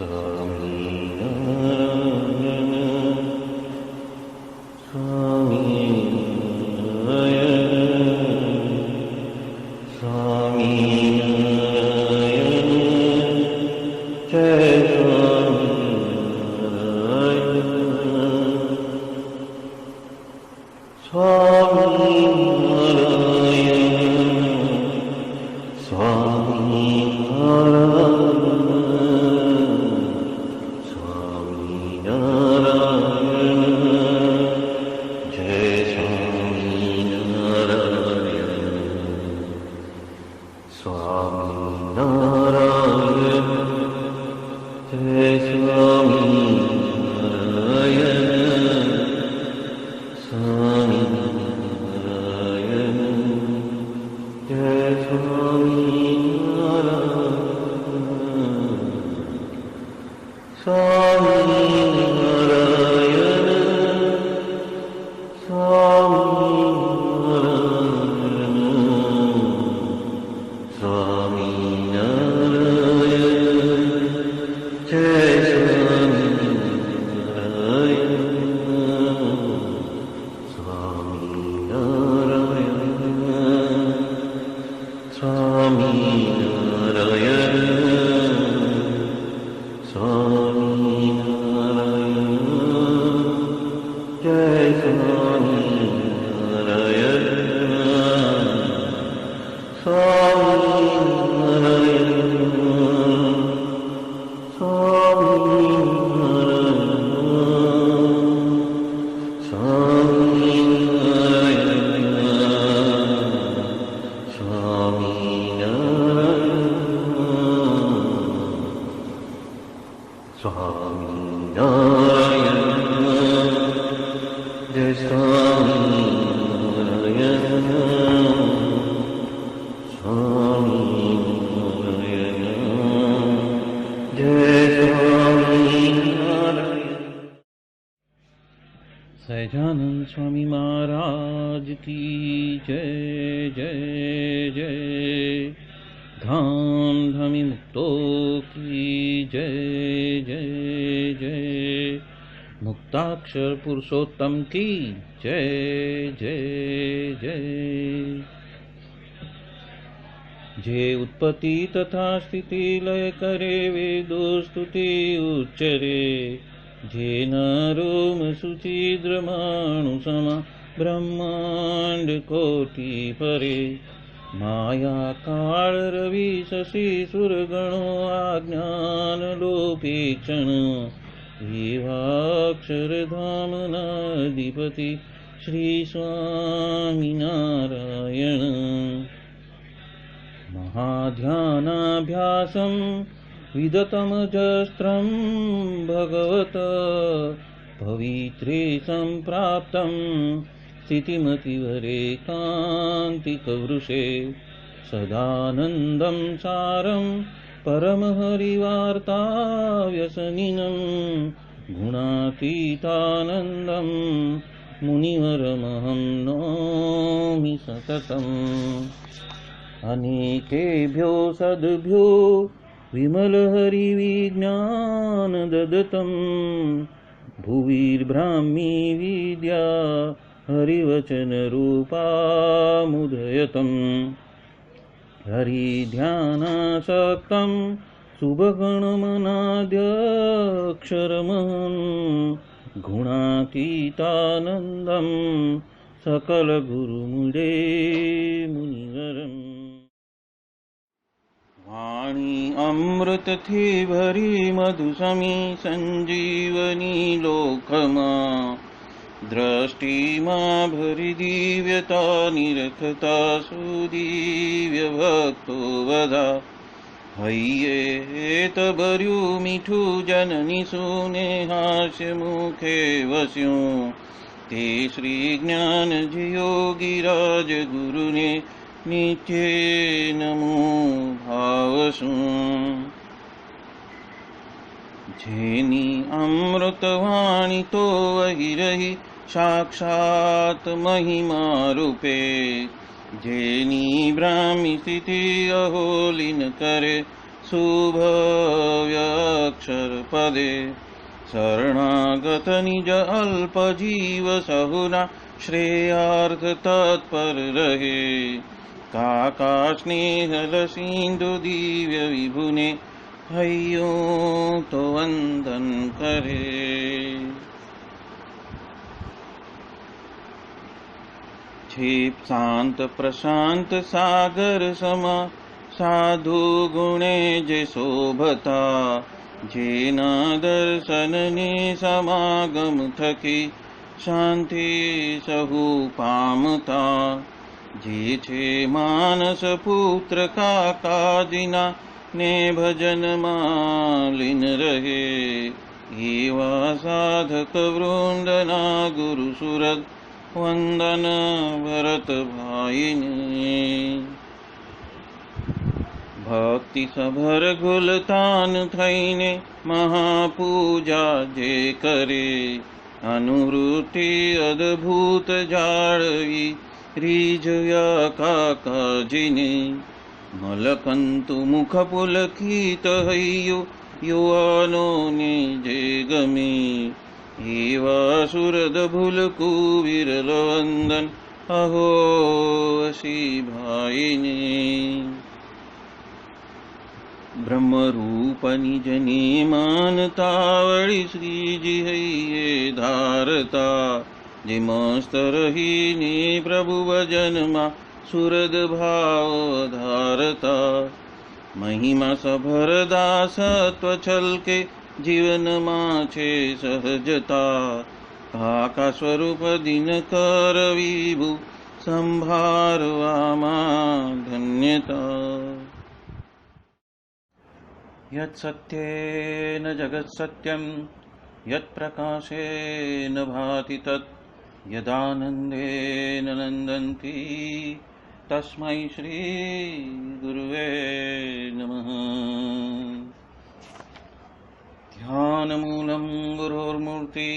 स्वामीनारायण स्वामीनारायण स्वामीनारायण जय स्वामीनारायण स्वामीनारायण जय स्वामीनारायण स्वामीनारायण जय स्वामीनारायण स्वामीनारायण जय स्वामीनारायण स्वामीनारायण स्वामीनारायण स्वामीनारायण जय स्वामीनारायण स्वामीनारायण स्वामीनारायण जय स्वामीनारायण स्वामीनारायण स्वामीनारायण स्वामीनारायण जय स्वामीनारायण स्वामीनारायण जय स्वामीनारायण। सहजानंद स्वामी महाराज की जय जय जय। धाम धामी मुक्तों की जय जय जय। मुक्ताक्षर पुरुषोत्तम की जय जय जय। जे उत्पत्ति तथा स्थिति लय करे वेदो स्तुति उच्चरे। जे नरोम सुचिद्रमाणु समा ब्रह्मांड कोटि परे। माया काल रवि शशि सुरगणो आज्ञान लोपेक्षण। एवाक्षर धाम नाधिपति श्री स्वामीनारायण। महाध्यानाभ्यासं विदतमजस्त्रं भगवत पवित्रे सम्प्राप्तं। स्थितिमतिवरेकान्तिकवृषे सदानन्दं सारं परमहरिवार्ताव्यसनिनं। गुणातीतानन्दं मुनिवरमहं नौमि सततम्। अनेकेभ्यो सद्भ्यो विमलहरिविज्ञान ददतं। भुविर्ब्राह्मी विद्या हरिवचनरूपामुदयतम्। हरिध्यानासक्तं शुभगणमनाद्यक्षरमहं। गुणातीतानन्दं सकलगुरुमुदे मुनिवरम्। वाणी अमृत थी भरी मधुसमी संजीवनी लोकमा। दृष्टि मां भरी दिव्यता निरखता सुदिव्य भक्तो वधा। हइये तबर्यु मीठू जननी सुने हास्य मुखे वस्यों। ते श्री ज्ञान योगिराज गुरु ने नित्य नमो भावसु। जेनी अमृतवाणी तो वही रही साक्षात महिमा रूपे। जेनी ब्राह्मी स्थिति अहोलिन करे शुभव्यक्षरपदे शरणागत निज अल्प जीव सहुना श्रेयार्थ तत्पर रहे काका स्नेहल सिंधु दिव्य विभुने हयो तो वंदन करे। क्षिप शांत प्रशांत सागर समा साधु गुणे जे शोभता जेना दर्शन ने समागम थकी शांति सहु पामता जे छे मानस पुत्र काका जिना ने भजन मालिन रहे एवा साधक वृंदना गुरु सुरत वंदन भरत भाईने। भक्ति सभर गुलतान थईने महापूजा जे करे अनुवृत्ति अद्भुत जाळवी रीजया काका जिने मलकंतु मुख पुलकित हयो युवानो ने जे गमे एवा सुरद भूल कुविरल वंदन अहो असी भाईने। ब्रह्म रूप निज ने मानतावळी श्रीजी हइये धारता जे मस्त रहीने प्रभु भजन मा सुरद भाव धारता महिमा सभर दासत्व छलके जीवन माछे सहजता काका स्वरूप दिन कर विभु संभारवा मा धन्यता। यत् सत्येन जगत् सत्यं यत् प्रकाशेन भाति तत् यदानन्देन नन्दन्ति तस्मै श्री गुरुवे नमः। ध्यानमूलं गुरोर्मूर्ति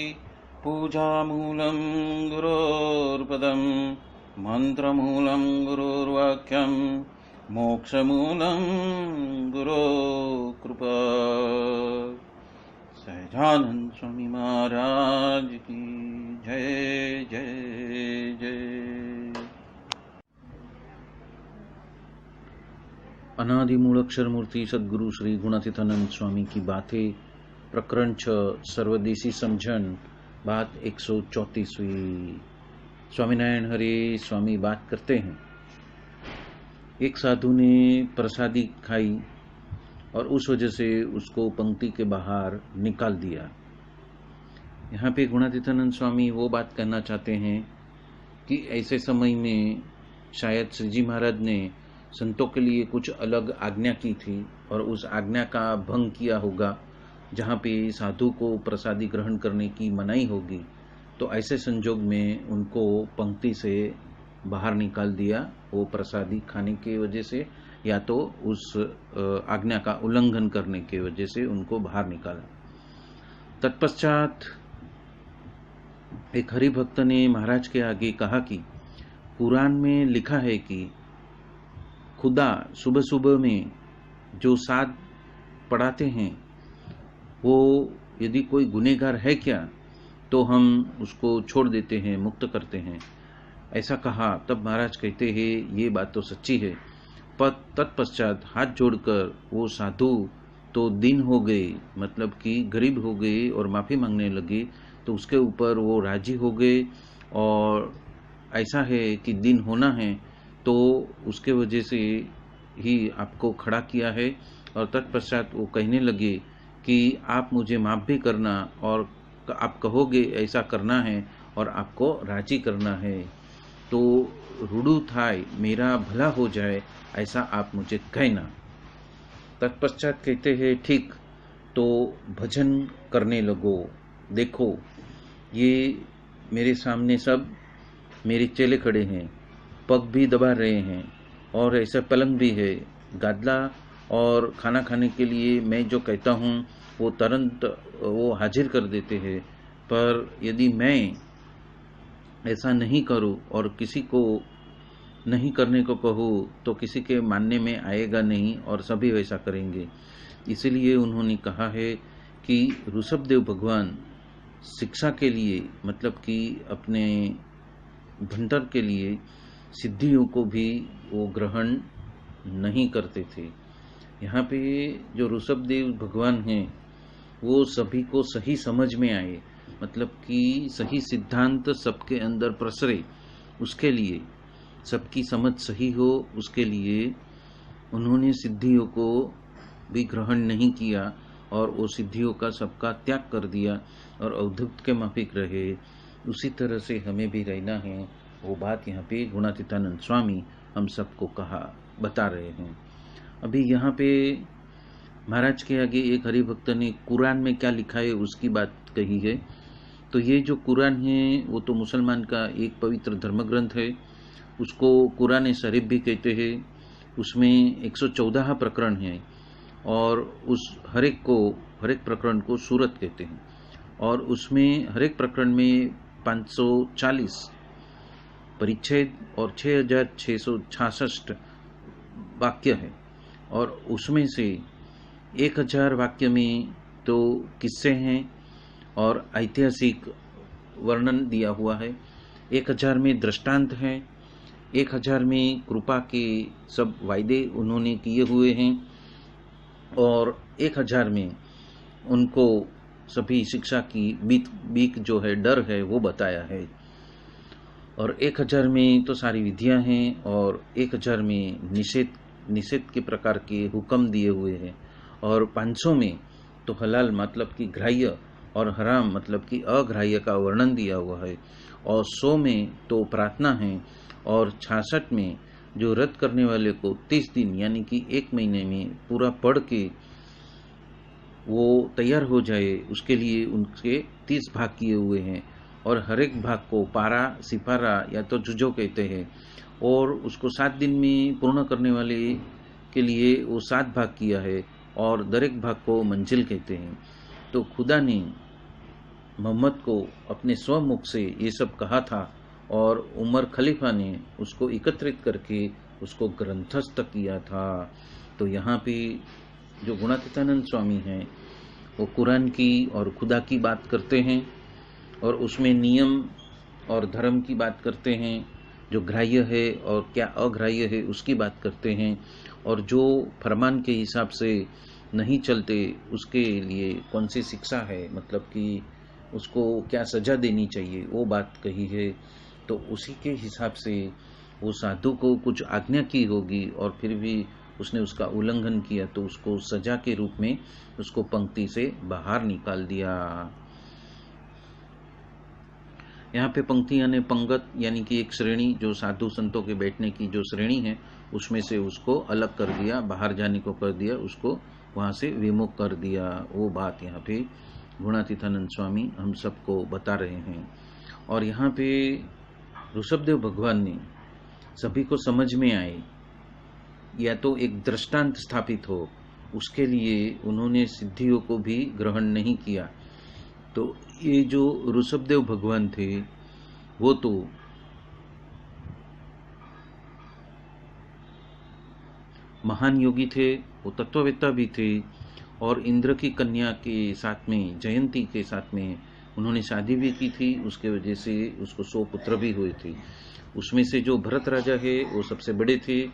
पूजामूलं गुरोर्पदं मन्त्रमूलं गुरोर्वाक्यं मोक्षमूलं गुरो कृपा। सहजानंद स्वामी महाराज की जय जय जय। अनादि मूलाक्षर मूर्ति सद्गुरु श्री गुणातीतानंद स्वामी की बातें प्रकरण 6 सर्वदेशी समझन बात 134वीं। स्वामीनारायण हरे स्वामी बात करते हैं। एक साधु ने प्रसादी खाई और उस वजह से उसको पंक्ति के बाहर निकाल दिया। यहाँ पे गुणातीतानंद स्वामी वो बात करना चाहते हैं कि ऐसे समय में शायद श्रीजी महाराज ने संतों के लिए कुछ अलग आज्ञा की थी और उस आज्ञा का भंग किया होगा, जहाँ पे साधु को प्रसादी ग्रहण करने की मनाही होगी। तो ऐसे संजोग में उनको पंक्ति से बाहर निकाल दिया, वो प्रसादी खाने की वजह से या तो उस आज्ञा का उल्लंघन करने की वजह से उनको बाहर निकाला। तत्पश्चात एक हरिभक्त ने महाराज के आगे कहा कि कुरान में लिखा है कि खुदा सुबह सुबह में जो साद पढ़ाते हैं वो यदि कोई गुनहगार है क्या तो हम उसको छोड़ देते हैं, मुक्त करते हैं। ऐसा कहा। तब महाराज कहते हैं ये बात तो सच्ची है, पर तत्पश्चात हाथ जोड़कर वो साधु तो दिन हो गए, मतलब कि गरीब हो गए और माफ़ी मांगने लगे, तो उसके ऊपर वो राजी हो गए। और ऐसा है कि दिन होना है तो उसके वजह से ही आपको खड़ा किया है। और तत्पश्चात वो कहने लगे कि आप मुझे माफ़ भी करना और आप कहोगे ऐसा करना है और आपको राजी करना है, तो रूडू थाय मेरा भला हो जाए ऐसा आप मुझे कहना। तत्पश्चात कहते हैं ठीक, तो भजन करने लगो। देखो ये मेरे सामने सब मेरे चेले खड़े हैं, पग भी दबा रहे हैं और ऐसा पलंग भी है, गादला और खाना खाने के लिए मैं जो कहता हूँ वो तुरंत वो हाजिर कर देते हैं। पर यदि मैं ऐसा नहीं करूँ और किसी को नहीं करने को कहो तो किसी के मानने में आएगा नहीं और सभी वैसा करेंगे। इसलिए उन्होंने कहा है कि ऋषभदेव भगवान शिक्षा के लिए, मतलब कि अपने भंटर के लिए सिद्धियों को भी वो ग्रहण नहीं करते थे। यहाँ पे जो ऋषभदेव भगवान हैं वो सभी को सही समझ में आए, मतलब कि सही सिद्धांत सबके अंदर प्रसरे, उसके लिए सबकी समझ सही हो, उसके लिए उन्होंने सिद्धियों को भी ग्रहण नहीं किया और वो सिद्धियों का सबका त्याग कर दिया और अवधूत के माफिक रहे। उसी तरह से हमें भी रहना है। वो बात यहाँ पे गुणातीतानंद स्वामी हम सबको बता रहे हैं। अभी यहाँ पे महाराज के आगे एक हरिभक्त ने कुरान में क्या लिखा है उसकी बात कही है। तो ये जो कुरान है वो तो मुसलमान का एक पवित्र धर्म ग्रंथ है, उसको कुरान शरीफ भी कहते हैं। उसमें 114 प्रकरण हैं और उस हर एक प्रकरण को सूरत कहते हैं और उसमें हर एक प्रकरण में 540 परिच्छेद और 6666 वाक्य है और उसमें से 1000 वाक्य में तो किस्से हैं और ऐतिहासिक वर्णन दिया हुआ है, 1000 में दृष्टांत हैं, 1000 में कृपा के सब वायदे उन्होंने किए हुए हैं और 1000 में उनको सभी शिक्षा की बीक जो है, डर है, वो बताया है। और 1000 में तो सारी विधियां हैं और 1000 में निषेध के प्रकार के हुक्म दिए हुए हैं और 500 में तो हलाल मतलब कि ग्राह्य और हराम मतलब कि अग्राह्य का वर्णन दिया हुआ है और 100 में तो प्रार्थना है और 66 में जो रद्द करने वाले को 30 दिन यानी कि 1 महीने में पूरा पढ़ के वो तैयार हो जाए, उसके लिए उनके 30 भाग किए हुए हैं और हर एक भाग को पारा, सिपारा या तो जुजो कहते हैं और उसको 7 दिन में पूर्ण करने वाले के लिए वो 7 भाग किया है और दरेक भाग को मंजिल कहते हैं। तो खुदा ने मोहम्मद को अपने स्वमुख से ये सब कहा था और उमर खलीफा ने उसको एकत्रित करके उसको ग्रंथस्थ किया था। तो यहाँ पे जो गुणातीतानंद स्वामी हैं वो कुरान की और खुदा की बात करते हैं और उसमें नियम और धर्म की बात करते हैं, जो ग्राह्य है और क्या अग्राह्य है उसकी बात करते हैं और जो फरमान के हिसाब से नहीं चलते उसके लिए कौन सी शिक्षा है, मतलब कि उसको क्या सजा देनी चाहिए, वो बात कही है। तो उसी के हिसाब से वो साधु को कुछ आज्ञा की होगी और फिर भी उसने उसका उल्लंघन किया तो उसको सजा के रूप में उसको पंक्ति से बाहर निकाल दिया। यहाँ पे पंक्ति यानी पंगत यानी कि एक श्रेणी, जो साधु संतों के बैठने की जो श्रेणी है उसमें से उसको अलग कर दिया, बाहर जाने को कर दिया, उसको वहाँ से विमुख कर दिया। वो बात यहाँ पे गुणातीतानंद स्वामी हम सबको बता रहे हैं। और यहाँ पे ऋषभदेव भगवान ने सभी को समझ में आए या तो एक दृष्टांत स्थापित हो, उसके लिए उन्होंने सिद्धियों को भी ग्रहण नहीं किया। तो ये जो ऋषभदेव भगवान थे वो तो महान योगी थे, वो तत्ववेत्ता भी थे और इंद्र की कन्या के साथ में, जयंती के साथ में उन्होंने शादी भी की थी, उसके वजह से उसको 100 पुत्र भी हुए थे। उसमें से जो भरत राजा है वो सबसे बड़े थे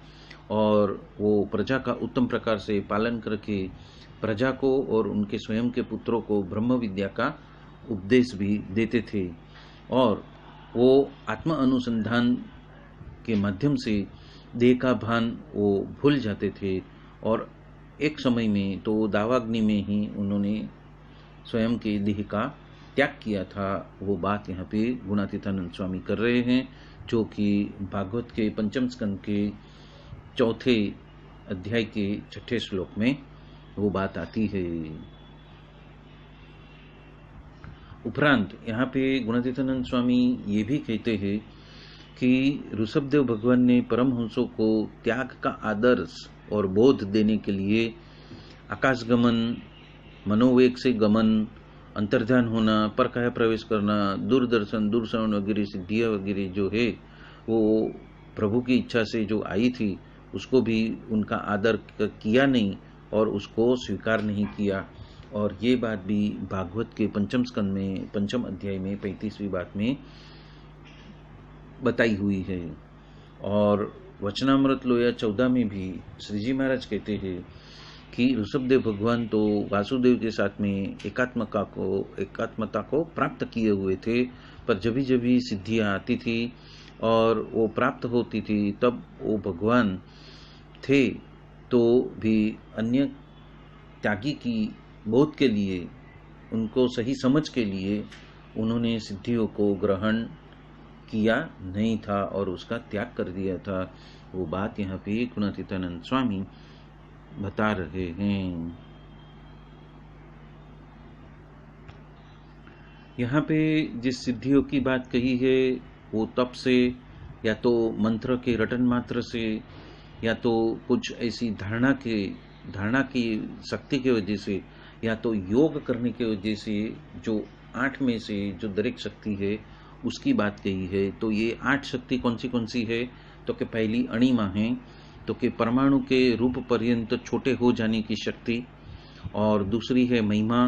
और वो प्रजा का उत्तम प्रकार से पालन करके प्रजा को और उनके स्वयं के पुत्रों को ब्रह्म विद्या का उपदेश भी देते थे और वो आत्म अनुसंधान के माध्यम से देह का भान वो भूल जाते थे और एक समय में तो दावाग्नि में ही उन्होंने स्वयं के देह का त्याग किया था। वो बात यहाँ पे गुणातीतानंद स्वामी कर रहे हैं, जो कि भागवत के 5म स्कंद के 4थे अध्याय के 6ठे श्लोक में वो बात आती है। उपरांत यहाँ पे गुणातीतानंद स्वामी ये भी कहते हैं कि ऋषभदेव भगवान ने परमहंसों को त्याग का आदर्श और बोध देने के लिए आकाश गमन, मनोवेग से गमन, अंतर्ध्यान होना, परकाया प्रवेश करना, दूरदर्शन, दूरश्रवण वगैरह सिद्धियाँ वगैरह जो है वो प्रभु की इच्छा से जो आई थी उसको भी उनका आदर किया नहीं और उसको स्वीकार नहीं किया। और ये बात भी भागवत के पंचम स्कंद में पंचम अध्याय में 35वीं बात में बताई हुई है। और वचनामृत लोया 14 में भी श्री जी महाराज कहते हैं कि ऋषभदेव भगवान तो वासुदेव के साथ में एकात्मता को प्राप्त किए हुए थे, पर जब भी सिद्धियां आती थी और वो प्राप्त होती थी तब वो भगवान थे, तो भी अन्य त्यागी की बोध के लिए, उनको सही समझ के लिए उन्होंने सिद्धियों को ग्रहण किया नहीं था और उसका त्याग कर दिया था। वो बात यहाँ पे गुणातीतानंद स्वामी बता रहे हैं। यहाँ पे जिस सिद्धियों की बात कही है वो तप से, या तो मंत्र के रटन मात्र से, या तो कुछ ऐसी धारणा की शक्ति की वजह से, या तो योग करने की वजह से, जो 8 में से जो दरेक शक्ति है उसकी बात कही है। तो ये 8 शक्ति कौन सी है? तो कि पहली अणिमा है, तो कि परमाणु के रूप पर्यंत छोटे हो जाने की शक्ति, और दूसरी है महिमा,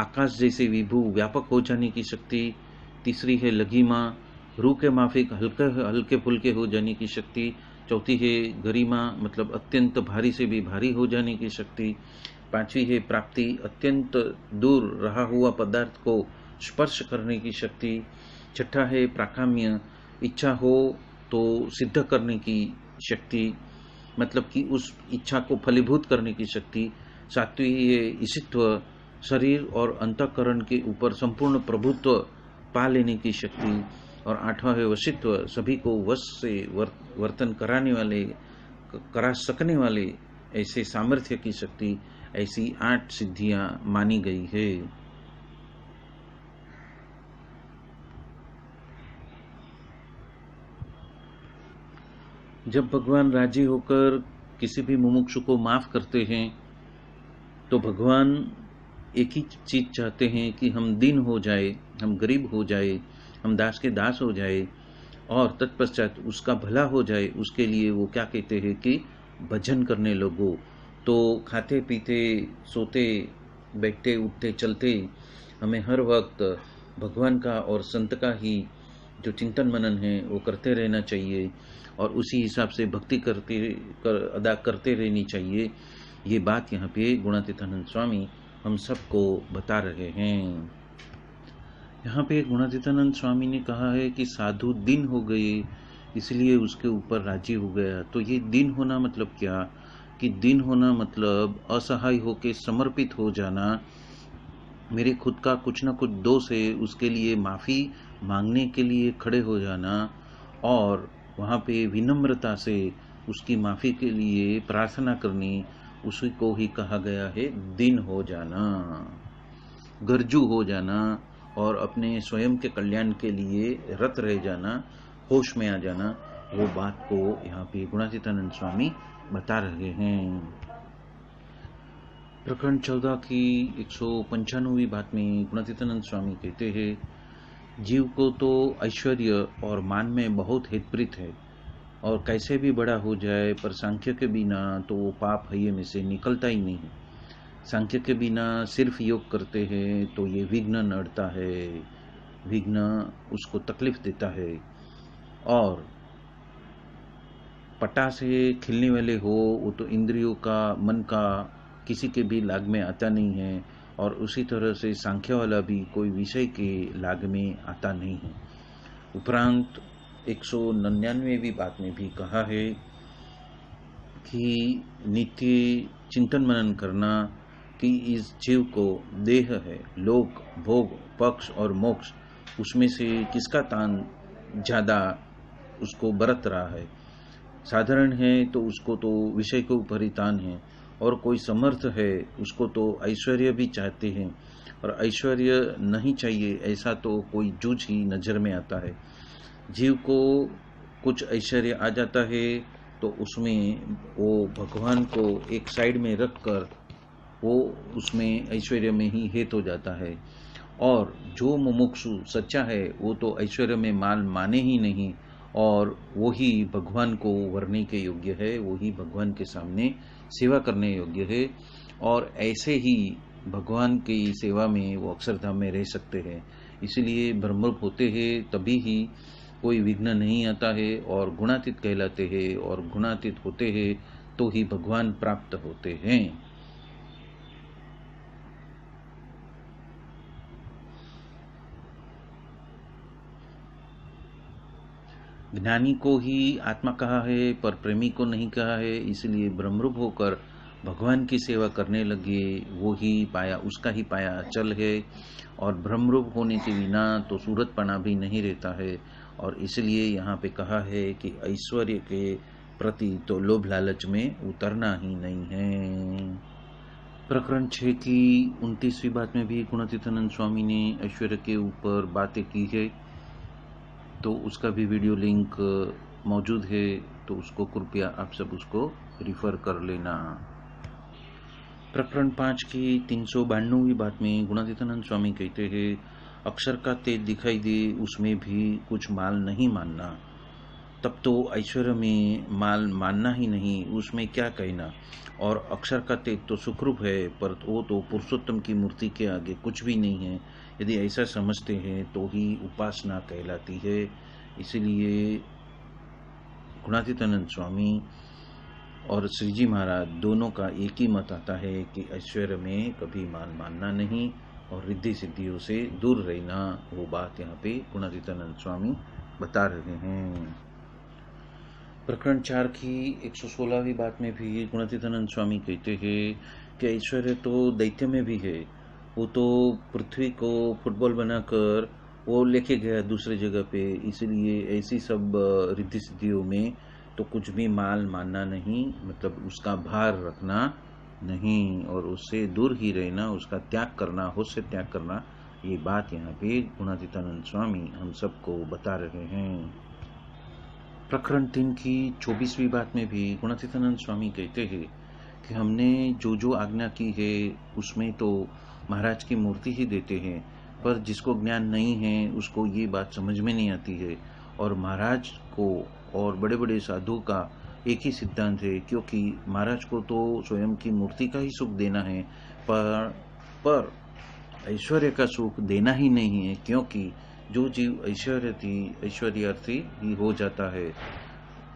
आकाश जैसे विभू व्यापक हो जाने की शक्ति, तीसरी है लघिमा, रूह के माफिक हल्के फुल्के हो जाने की शक्ति, चौथी है गरिमा, मतलब अत्यंत भारी से भी भारी हो जाने की शक्ति, पांचवी है प्राप्ति, अत्यंत दूर रहा हुआ पदार्थ को स्पर्श करने की शक्ति, छठा है प्राकाम्य, इच्छा हो तो सिद्ध करने की शक्ति, मतलब कि उस इच्छा को फलीभूत करने की शक्ति, सातवीं है ईशित्व, शरीर और अंतःकरण के ऊपर संपूर्ण प्रभुत्व पा लेने की शक्ति, और आठवां है वशित्व, सभी को वश से वर्तन करा सकने वाले ऐसे सामर्थ्य की शक्ति। ऐसी 8 सिद्धियां मानी गई है। जब भगवान राजी होकर किसी भी मुमुक्षु को माफ करते हैं तो भगवान एक ही चीज चाहते हैं कि हम दीन हो जाए, हम गरीब हो जाए, हम दास के दास हो जाए और तत्पश्चात उसका भला हो जाए। उसके लिए वो क्या कहते हैं कि भजन करने लगो। तो खाते पीते सोते बैठते उठते चलते हमें हर वक्त भगवान का और संत का ही जो चिंतन मनन है वो करते रहना चाहिए और उसी हिसाब से भक्ति अदा करते रहनी चाहिए। ये बात यहाँ पे गुणातीतानंद स्वामी हम सबको बता रहे हैं। यहाँ पे गुणातीतानंद स्वामी ने कहा है कि साधु दिन हो गए इसलिए उसके ऊपर राजी हो गया। तो ये दिन होना मतलब क्या? कि दिन होना मतलब असहाय होके समर्पित हो जाना, मेरे खुद का कुछ ना कुछ दोष है उसके लिए माफ़ी मांगने के लिए खड़े हो जाना और वहाँ पे विनम्रता से उसकी माफ़ी के लिए प्रार्थना करनी, उसी को ही कहा गया है दिन हो जाना, गरजू हो जाना और अपने स्वयं के कल्याण के लिए रत रह जाना, होश में आ जाना। वो बात को यहाँ पे गुणातीतानंद स्वामी बता रहे हैं। प्रकरण 14 की 195वीं बात में गुणातीतानंद स्वामी कहते हैं, जीव को तो ऐश्वर्य और मान में बहुत हितप्रीत है और कैसे भी बड़ा हो जाए पर सांख्य के बिना तो वो पाप हये में से निकलता ही नहीं। सांख्य के बिना सिर्फ योग करते हैं तो ये विघ्न नड़ता है, विघ्न उसको तकलीफ देता है। और पटा से खिलने वाले हो वो तो इंद्रियों का मन का किसी के भी लाग में आता नहीं है और उसी तरह से सांख्य वाला भी कोई विषय के लाग में आता नहीं है। उपरांत 199वीं बात में भी कहा है कि नित्य चिंतन मनन करना कि इस जीव को देह है, लोक भोग पक्ष और मोक्ष, उसमें से किसका तान ज़्यादा उसको बरत रहा है। साधारण है तो उसको तो विषय के ऊपर ही तान है और कोई समर्थ है उसको तो ऐश्वर्य भी चाहते हैं और ऐश्वर्य नहीं चाहिए ऐसा तो कोई जूझ ही नज़र में आता है। जीव को कुछ ऐश्वर्य आ जाता है तो उसमें वो भगवान को एक साइड में रख कर वो उसमें ऐश्वर्य में ही हेत हो जाता है। और जो मुमुक्षु सच्चा है वो तो ऐश्वर्य में माल माने ही नहीं और वही भगवान को वरने के योग्य है, वही भगवान के सामने सेवा करने योग्य है। और ऐसे ही भगवान की सेवा में वो अक्षरधाम में रह सकते हैं। इसलिए ब्रह्मरूप होते हैं तभी ही कोई विघ्न नहीं आता है और गुणातीत कहलाते हैं, और गुणातीत होते हैं तो ही भगवान प्राप्त होते हैं। ज्ञानी को ही आत्मा कहा है पर प्रेमी को नहीं कहा है। इसलिए ब्रह्मरूप होकर भगवान की सेवा करने लगे, वो ही पाया, उसका ही पाया अचल है। और ब्रह्मरूप होने के बिना तो सूरतपना भी नहीं रहता है। और इसलिए यहाँ पे कहा है कि ऐश्वर्य के प्रति तो लोभ लालच में उतरना ही नहीं है। प्रकरण 6 की 29वीं बात में भी गुणातीतानंद स्वामी ने ऐश्वर्य के ऊपर बातें की है, तो उसका भी वीडियो लिंक मौजूद है, तो उसको कृपया आप सब उसको रिफर कर लेना। प्रकरण 5 की 392वीं बात में गुणातीतानंद स्वामी कहते हैं, अक्षर का तेज दिखाई दे उसमें भी कुछ माल नहीं मानना, तब तो ऐश्वर्य में माल मानना ही नहीं, उसमें क्या कहना। और अक्षर का तेज तो सुखरूप है, पर वो तो पुरुषोत्तम की मूर्ति के आगे कुछ भी नहीं है। यदि ऐसा समझते हैं तो ही उपासना कहलाती है। इसलिए गुणातीतानंद स्वामी और श्री जी महाराज दोनों का एक ही मत आता है कि ऐश्वर्य में कभी माल मानना नहीं और रिद्धि सिद्धियों से दूर रहना। वो बात यहाँ पे गुणातीतानंद स्वामी बता रहे हैं। प्रकरण 4 की 116वीं बात में भी गुणातीतानंद स्वामी कहते हैं कि ऐश्वर्य तो दैत्य में भी है। वो तो पृथ्वी को फुटबॉल बनाकर वो लेके गया दूसरे जगह पे। इसलिए ऐसी सब रिद्धि सिद्धियों में तो कुछ भी माल मानना नहीं, मतलब उसका भार रखना नहीं और उससे दूर ही रहना, उसका त्याग करना, होश से त्याग करना। ये बात यहाँ पे गुणातीतानंद स्वामी हम सबको बता रहे हैं। प्रकरण 3 की 24वीं बात में भी गुणातीतानंद स्वामी कहते हैं कि हमने जो जो आज्ञा की है उसमें तो महाराज की मूर्ति ही देते हैं, पर जिसको ज्ञान नहीं है उसको ये बात समझ में नहीं आती है। और महाराज को और बड़े बड़े साधु का एक ही सिद्धांत है, क्योंकि महाराज को तो स्वयं की मूर्ति का ही सुख देना है, पर ऐश्वर्य का सुख देना ही नहीं है, क्योंकि जो जीव ऐश्वर्यार्थी ही हो जाता है।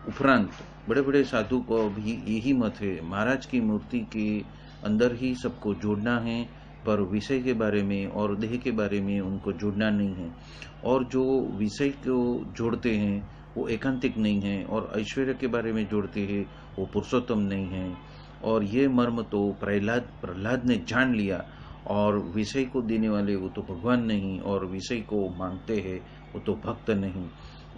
उपरांत बड़े बड़े साधु को भी यही मत है, महाराज की मूर्ति के अंदर ही सबको जोड़ना है, पर विषय के बारे में और देह के बारे में उनको जोड़ना नहीं है। और जो विषय को जोड़ते हैं वो एकांतिक नहीं है, और ऐश्वर्य के बारे में जोड़ते हैं वो पुरुषोत्तम नहीं है। और ये मर्म तो प्रहलाद ने जान लिया, और विषय को देने वाले वो तो भगवान नहीं, और विषय को मांगते हैं वो तो भक्त नहीं।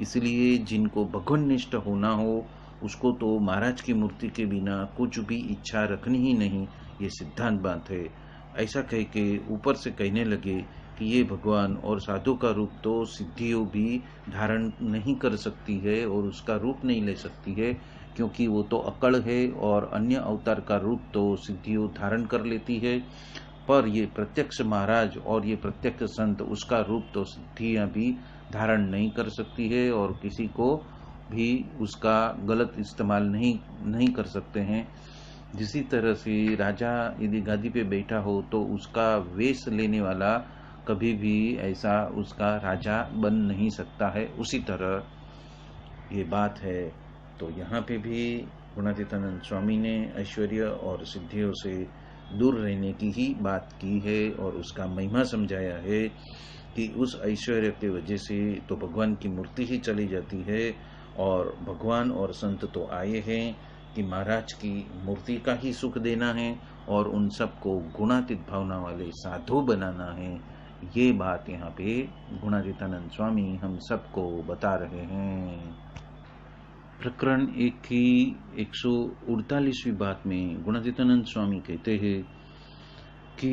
इसलिए जिनको भगवाननिष्ठ होना हो उसको तो महाराज की मूर्ति के बिना कुछ भी इच्छा रखनी ही नहीं, ये सिद्धांत बात है। ऐसा कह के ऊपर से कहने लगे कि ये भगवान और साधु का रूप तो सिद्धियों भी धारण नहीं कर सकती है और उसका रूप नहीं ले सकती है, क्योंकि वो तो अकड़ है, और अन्य अवतार का रूप तो सिद्धियों धारण कर लेती है। पर ये प्रत्यक्ष महाराज और ये प्रत्यक्ष संत, उसका रूप तो सिद्धियां भी धारण नहीं कर सकती है, और किसी को भी उसका गलत इस्तेमाल नहीं कर सकते हैं। जिसी तरह से राजा यदि गादी पे बैठा हो तो उसका वेश लेने वाला कभी भी ऐसा उसका राजा बन नहीं सकता है, उसी तरह ये बात है। तो यहाँ पे भी गुणातीतानंद स्वामी ने ऐश्वर्य और सिद्धियों से दूर रहने की ही बात की है, और उसका महिमा समझाया है कि उस ऐश्वर्य के वजह से तो भगवान की मूर्ति ही चली जाती है, और भगवान और संत तो आए हैं कि महाराज की मूर्ति का ही सुख देना है और उन सबको गुणातीत भावना वाले साधु बनाना है। ये बात यहाँ पे गुणातीतानंद स्वामी हम सबको बता रहे हैं। प्रकरण 1 की 148वीं बात में गुणातीतानंद स्वामी कहते हैं कि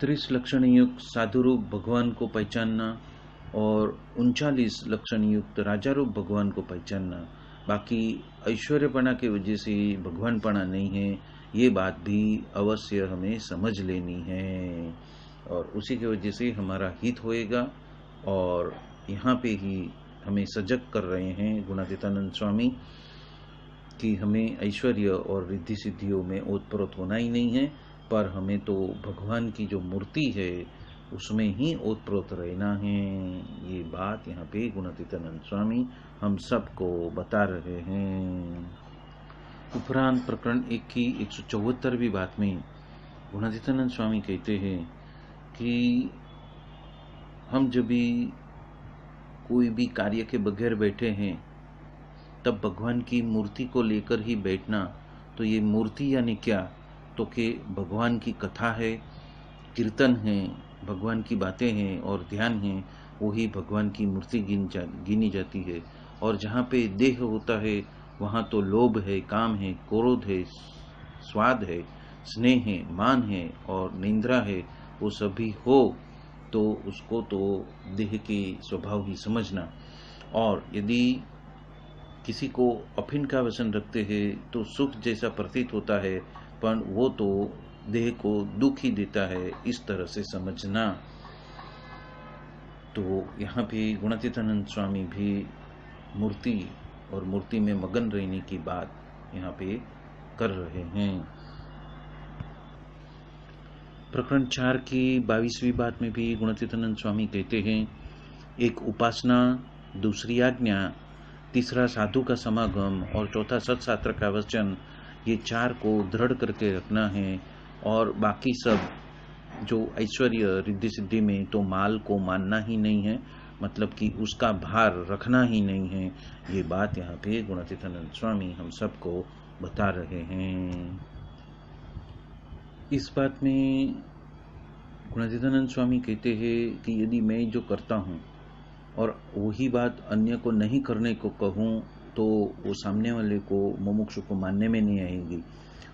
30 लक्षण युक्त साधु रूप भगवान को पहचानना और 39 लक्षण युक्त राजा रूप भगवान को पहचानना, बाकी ऐश्वर्यपना की वजह से भगवानपना नहीं है, ये बात भी अवश्य हमें समझ लेनी है, और उसी की वजह से हमारा हित होएगा। और यहाँ पे ही हमें सजग कर रहे हैं गुणातीतानंद स्वामी कि हमें ऐश्वर्य और रिद्धि सिद्धियों में ओतप्रोत होना ही नहीं है, पर हमें तो भगवान की जो मूर्ति है उसमें ही ओतप्रोत रहना है। ये बात यहाँ पे गुणातीतानंद स्वामी हम सबको बता रहे हैं। उपरांत प्रकरण 1 की 174वीं बात में गुणातीतानंद स्वामी कहते हैं कि हम जब भी कोई भी कार्य के बगैर बैठे हैं तब भगवान की मूर्ति को लेकर ही बैठना, तो ये मूर्ति यानी क्या, तो कि भगवान की कथा है, कीर्तन है, भगवान की बातें हैं और ध्यान है, वही भगवान की मूर्ति गिनी जाती है। और जहाँ पे देह होता है वहाँ तो लोभ है, काम है, क्रोध है, स्वाद है, स्नेह है, मान है और निंद्रा है, वो सभी हो तो उसको तो देह के स्वभाव ही समझना। और यदि किसी को अफीम का व्यसन रखते हैं तो सुख जैसा प्रतीत होता है, पर वो तो देह को दुख ही देता है, इस तरह से समझना। तो यहाँ पे गुणातीतानंद स्वामी भी मूर्ति और मूर्ति में मगन रहने की बात यहाँ पे कर रहे हैं। प्रकरण 4 की 22वीं बात में भी गुणातीतानंद स्वामी कहते हैं, एक उपासना, दूसरी आज्ञा, तीसरा साधु का समागम और चौथा सत्शास्त्र का वचन, ये 4 को दृढ़ करके रखना है। और बाकी सब जो ऐश्वर्य रिद्धि सिद्धि में तो माल को मानना ही नहीं है, मतलब कि उसका भार रखना ही नहीं है। ये बात यहाँ पे गुणातीतानंद स्वामी हम सबको बता रहे हैं। इस बात में गुणातीतानंद स्वामी कहते हैं कि यदि मैं जो करता हूँ और वही बात अन्य को नहीं करने को कहूँ तो वो सामने वाले को, मुमुक्षु को मानने में नहीं आएगी।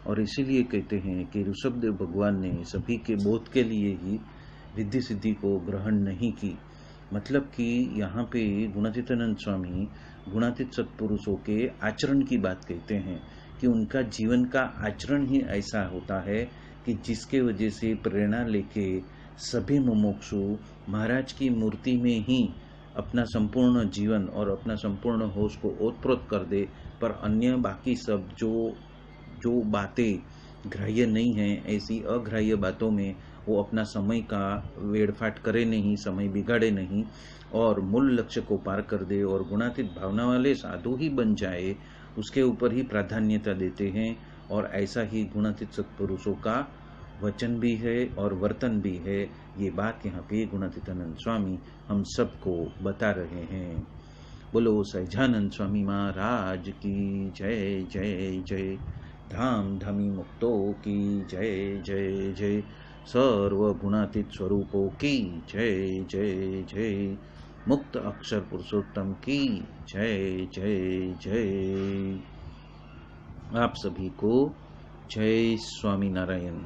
और इसीलिए कहते हैं कि ऋषभदेव भगवान ने सभी के बोध के लिए ही रिद्धि सिद्धि को ग्रहण नहीं की। मतलब कि यहाँ पे गुणातीतानंद स्वामी गुणातीत सत्पुरुषों के आचरण की बात कहते हैं कि उनका जीवन का आचरण ही ऐसा होता है कि जिसके वजह से प्रेरणा लेके सभी मुमुक्षु महाराज की मूर्ति में ही अपना संपूर्ण जीवन और अपना संपूर्ण होश को ओतप्रोत कर दे, पर अन्य बाकी सब जो बातें ग्राह्य नहीं हैं, ऐसी अग्राह्य बातों में वो अपना समय का वेड़फाट करे नहीं, समय बिगाड़े नहीं और मूल लक्ष्य को पार कर दे और गुणातीत भावना वाले साधु ही बन जाए, उसके ऊपर ही प्राधान्यता देते हैं। और ऐसा ही गुणातीत सत्पुरुषों का वचन भी है और वर्तन भी है। ये बात यहाँ पे गुणातीतानंद स्वामी हम सबको बता रहे हैं। बोलो सहजानंद स्वामी महाराज की जय जय जय। धाम धामी मुक्तों की जय जय जय। सर्व गुणातीत स्वरूपों की जय जय जय। मुक्त अक्षर पुरुषोत्तम की जय जय जय। आप सभी को जय स्वामी नारायण।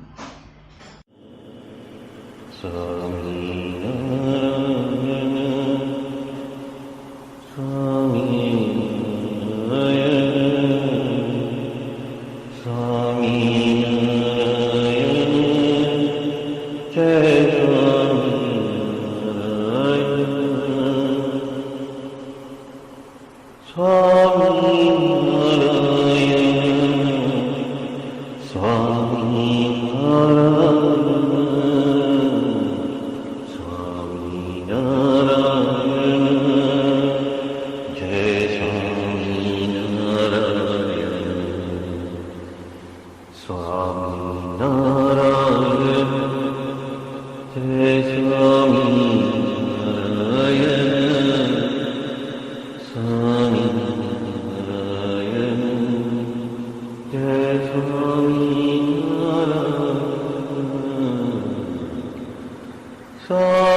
So